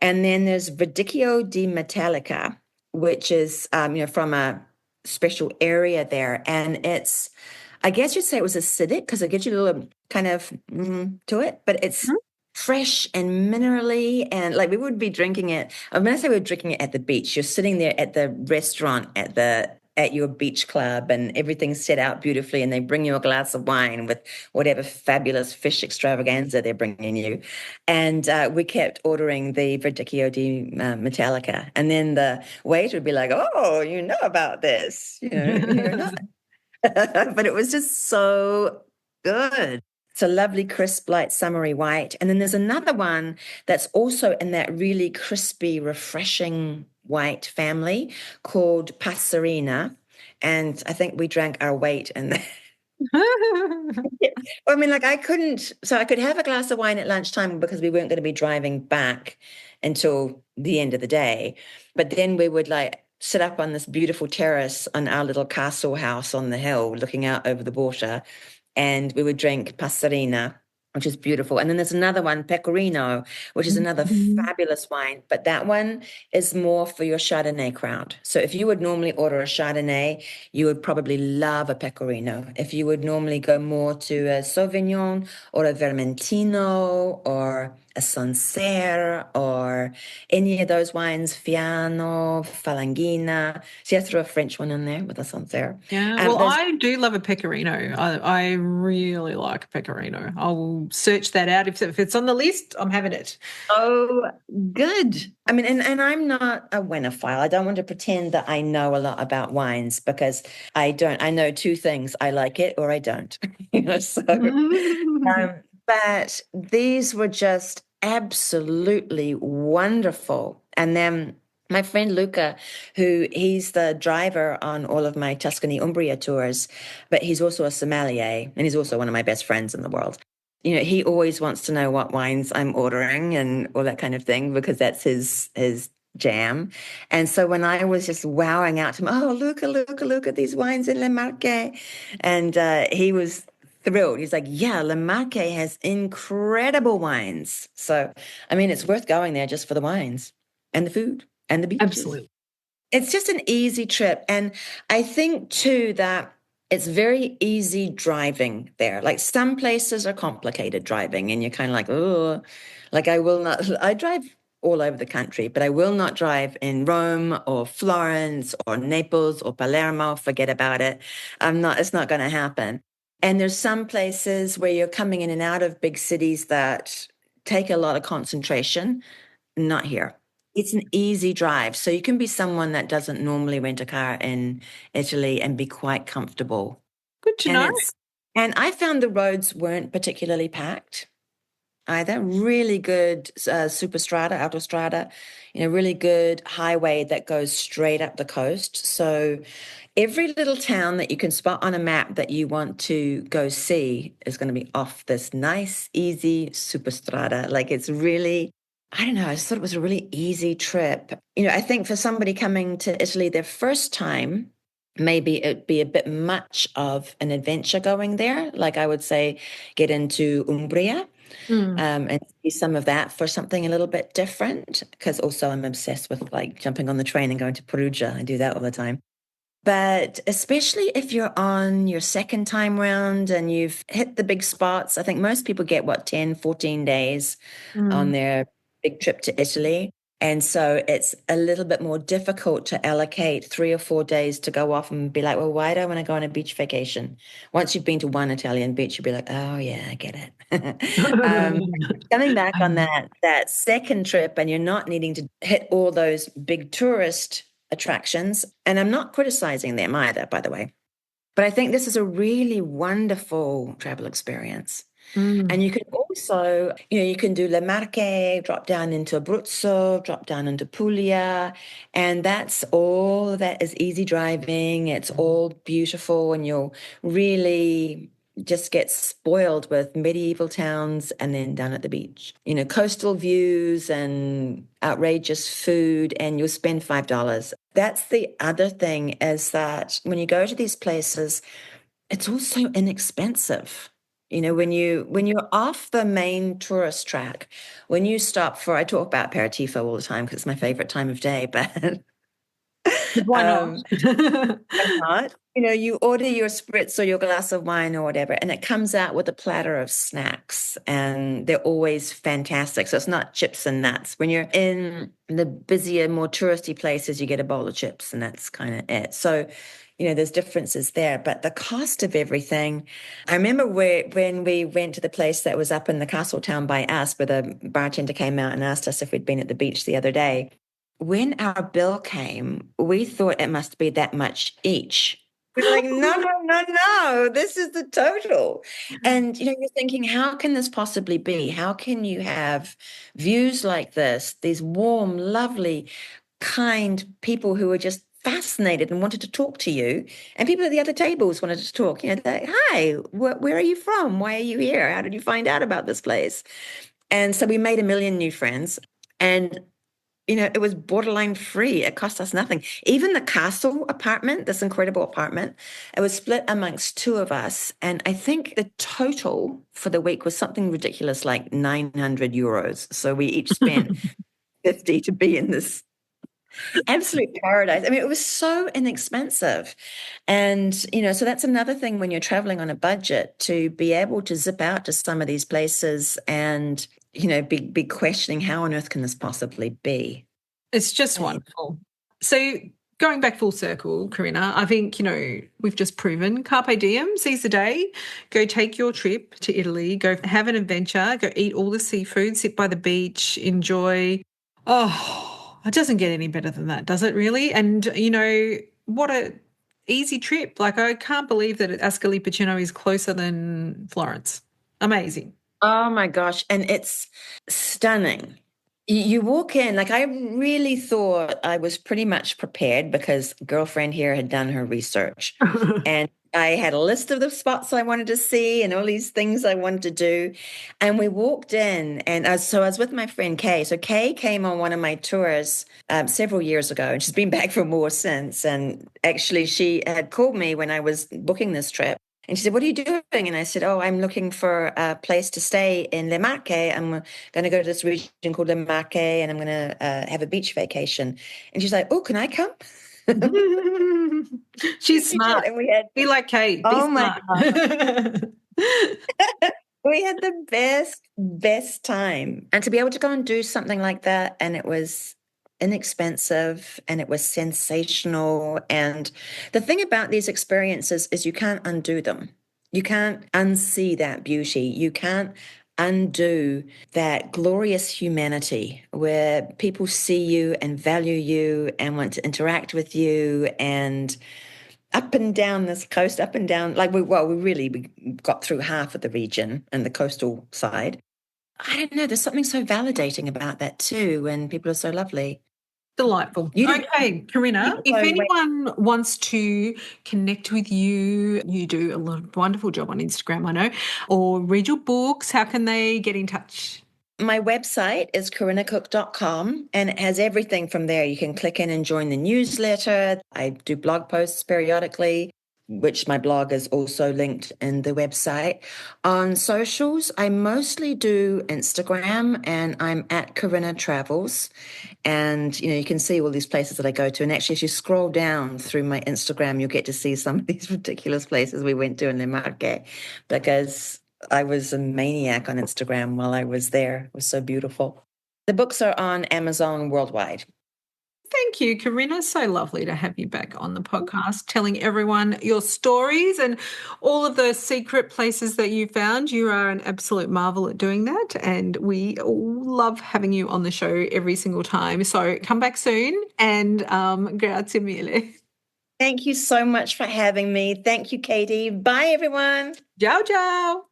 And then there's Verdicchio di Metallica, which is, from a special area there. And I guess you'd say it was acidic because it gives you a little kind of to it, but it's fresh and minerally, and like we would be drinking it. When I say we're drinking it at the beach, you're sitting there at the restaurant at your beach club, and everything's set out beautifully, and they bring you a glass of wine with whatever fabulous fish extravaganza they're bringing you. And we kept ordering the Verdicchio di Metallica, and then the waiter would be like, "Oh, you know about this? You're not." But it was just so good. It's a lovely, crisp, light, summery white. And then there's another one that's also in that really crispy, refreshing white family called Passerina. And I think we drank our weight in that. I mean, like I could have a glass of wine at lunchtime because we weren't going to be driving back until the end of the day. But then we would like sit up on this beautiful terrace on our little castle house on the hill, looking out over the water, and we would drink Passerina, which is beautiful. And then there's another one, Pecorino, which is another fabulous wine, but that one is more for your Chardonnay crowd. So if you would normally order a Chardonnay, you would probably love a Pecorino. If you would normally go more to a Sauvignon or a Vermentino or a Sancerre or any of those wines, Fiano, Falanghina. So you throw a French one in there with a Sancerre. Yeah, well, I do love a pecorino. I really like a pecorino. I'll search that out. If it's on the list, I'm having it. Oh, good. I mean, and I'm not a winophile. I don't want to pretend that I know a lot about wines because I don't. I know two things. I like it or I don't. But these were just absolutely wonderful. And then my friend Luca, he's the driver on all of my Tuscany Umbria tours, but he's also a sommelier and he's also one of my best friends in the world. He always wants to know what wines I'm ordering and all that kind of thing because that's his jam. And so when I was just wowing out to him, oh, look at these wines in Le Marche. And he was thrilled. He's like, yeah, Le Marche has incredible wines. So, I mean, it's worth going there just for the wines and the food and the beaches. Absolutely. It's just an easy trip. And I think too that it's very easy driving there. Like some places are complicated driving and you're kind of like, oh, like I drive all over the country, but I will not drive in Rome or Florence or Naples or Palermo. Forget about it. It's not going to happen. And there's some places where you're coming in and out of big cities that take a lot of concentration. Not here. It's an easy drive. So you can be someone that doesn't normally rent a car in Italy and be quite comfortable. Good to know. And I found the roads weren't particularly packed either. Really good superstrada, autostrada, really good highway that goes straight up the coast. So every little town that you can spot on a map that you want to go see is going to be off this nice, easy superstrada. Like it's really, I don't know, I just thought it was a really easy trip. I think for somebody coming to Italy their first time, maybe it'd be a bit much of an adventure going there. Like I would say, get into Umbria. And see some of that for something a little bit different. Because also I'm obsessed with like jumping on the train and going to Perugia. I do that all the time. But especially if you're on your second time round and you've hit the big spots, I think most people get 10, 14 days on their big trip to Italy. And so it's a little bit more difficult to allocate 3 or 4 days to go off and be like, well, why do I want to go on a beach vacation? Once you've been to one Italian beach, you'll be like, oh, yeah, I get it. Coming back on that second trip and you're not needing to hit all those big tourist attractions. And I'm not criticizing them either, by the way. But I think this is a really wonderful travel experience. And you can also, you can do Le Marche, drop down into Abruzzo, drop down into Puglia, and that's all that is easy driving. It's all beautiful, and you'll really just get spoiled with medieval towns and then down at the beach. Coastal views and outrageous food, and you'll spend $5 That's the other thing, is that when you go to these places, it's also inexpensive. You know, when you're off the main tourist track, when you stop for, I talk about aperitivo all the time because it's my favorite time of day, but Why not? um, why not? You know, you order your spritz or your glass of wine or whatever, and it comes out with a platter of snacks, and they're always fantastic. So it's not chips and nuts. When you're in the busier, more touristy places, you get a bowl of chips, and that's kind of it. So, you know, there's differences there, but the cost of everything. I remember when we went to the place that was up in the castle town by us, where the bartender came out and asked us if we'd been at the beach the other day. When our bill came, we thought it must be that much each. We're like, no, no, no, no, this is the total. And, you know, you're thinking, how can this possibly be? How can you have views like this, these warm, lovely, kind people who are just fascinated and wanted to talk to you, and people at the other tables wanted to talk, you know, like, hi, where are you from? Why are you here? How did you find out about this place? And so we made a million new friends. And you know, it was borderline free. It cost us nothing. Even the castle apartment, this incredible apartment, it was split amongst two of us. And I think the total for the week was something ridiculous, like 900 euros. So we each spent 50 to be in this absolute paradise. I mean, it was so inexpensive. And, you know, so that's another thing when you're traveling on a budget, to be able to zip out to some of these places and, you know, be questioning, how on earth can this possibly be? It's just wonderful. So going back full circle, Corinna, I think, you know, we've just proven carpe diem, seize the day, go take your trip to Italy, go have an adventure, go eat all the seafood, sit by the beach, enjoy. Oh, it doesn't get any better than that, does it really? And, you know, what a easy trip. Like, I can't believe that Ascoli Piceno is closer than Florence. Amazing. Oh my gosh. And it's stunning. You walk in, like, I really thought I was pretty much prepared because girlfriend here had done her research. And I had a list of the spots I wanted to see and all these things I wanted to do. And we walked in, and so I was with my friend Kay. So Kay came on one of my tours several years ago, and she's been back for more since. And actually, she had called me when I was booking this trip. And she said, "What are you doing?" And I said, "Oh, I'm looking for a place to stay in Le Marche. I'm going to go to this region called Le Marche, and I'm going to have a beach vacation." And she's like, "Oh, can I come?" She's She did. smart. And we had, Be like Kate. Be oh my smart. God, we had the best time. And to be able to go and do something like that, and it was inexpensive and it was sensational. And the thing about these experiences is you can't undo them. You can't unsee that beauty. You can't undo that glorious humanity where people see you and value you and want to interact with you. And up and down this coast, up and down, like we got through half of the region and the coastal side. I don't know, there's something so validating about that too, when people are so lovely. Delightful. You didn't Okay, Corinna, people if go, "Wait, anyone wants to connect with you, you do a wonderful job on Instagram, I know, or read your books, how can they get in touch? my website is corinnacooke.com, and it has everything from there. You can click in and join the newsletter. I do blog posts periodically, which my blog is also linked in the website. On socials, I mostly do Instagram, and I'm at Corinna Travels. And, you know, you can see all these places that I go to. And actually, as you scroll down through my Instagram, you'll get to see some of these ridiculous places we went to in Le Marche, because I was a maniac on Instagram while I was there. It was so beautiful. The books are on Amazon worldwide. Thank you, Corinna. So lovely to have you back on the podcast, telling everyone your stories and all of the secret places that you found. You are an absolute marvel at doing that, and we all love having you on the show every single time. So come back soon, and grazie mille. Thank you so much for having me. Thank you, Katie. Bye, everyone. Ciao, ciao.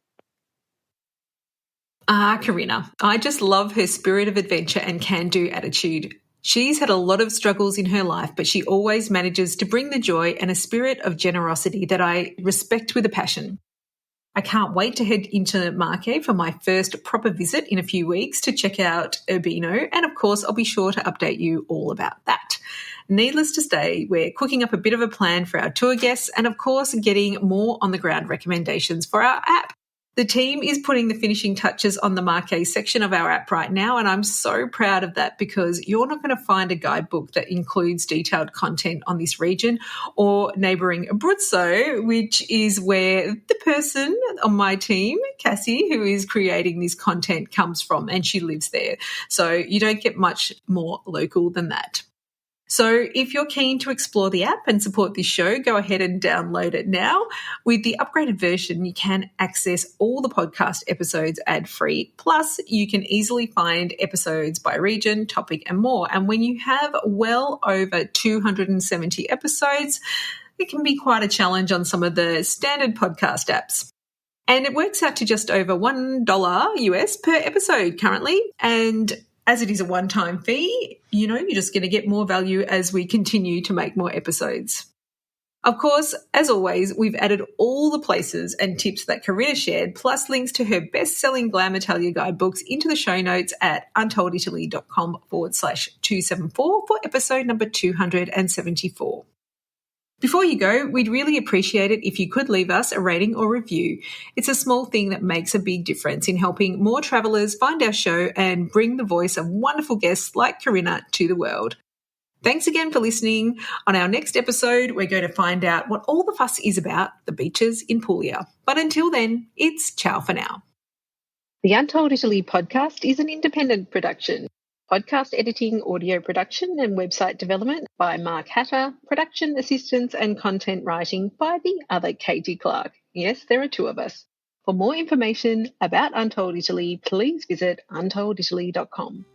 Corinna, I just love her spirit of adventure and can-do attitude. She's had a lot of struggles in her life, but she always manages to bring the joy and a spirit of generosity that I respect with a passion. I can't wait to head into Marche for my first proper visit in a few weeks to check out Urbino, and of course I'll be sure to update you all about that. Needless to say, we're cooking up a bit of a plan for our tour guests and, of course, getting more on-the-ground recommendations for our app. The team is putting the finishing touches on the Marche section of our app right now, and I'm so proud of that because you're not going to find a guidebook that includes detailed content on this region or neighbouring Abruzzo, which is where the person on my team, Cassie, who is creating this content, comes from, and she lives there. So you don't get much more local than that. So if you're keen to explore the app and support this show, go ahead and download it now. With the upgraded version, you can access all the podcast episodes ad-free. Plus, you can easily find episodes by region, topic, and more. And when you have well over 270 episodes, it can be quite a challenge on some of the standard podcast apps. And it works out to just over $1 US per episode currently. And as it is a one-time fee, you're just going to get more value as we continue to make more episodes. Of course, as always, we've added all the places and tips that Corinna shared, plus links to her best-selling Glam Italia guidebooks into the show notes at untolditaly.com/274 for episode number 274. Before you go, we'd really appreciate it if you could leave us a rating or review. It's a small thing that makes a big difference in helping more travellers find our show and bring the voice of wonderful guests like Corinna to the world. Thanks again for listening. On our next episode, we're going to find out what all the fuss is about the beaches in Puglia. But until then, it's ciao for now. The Untold Italy podcast is an independent production. Podcast editing, audio production and website development by Mark Hatter, production assistance and content writing by the other Katy Clarke. Yes, there are two of us. For more information about Untold Italy, please visit untolditaly.com.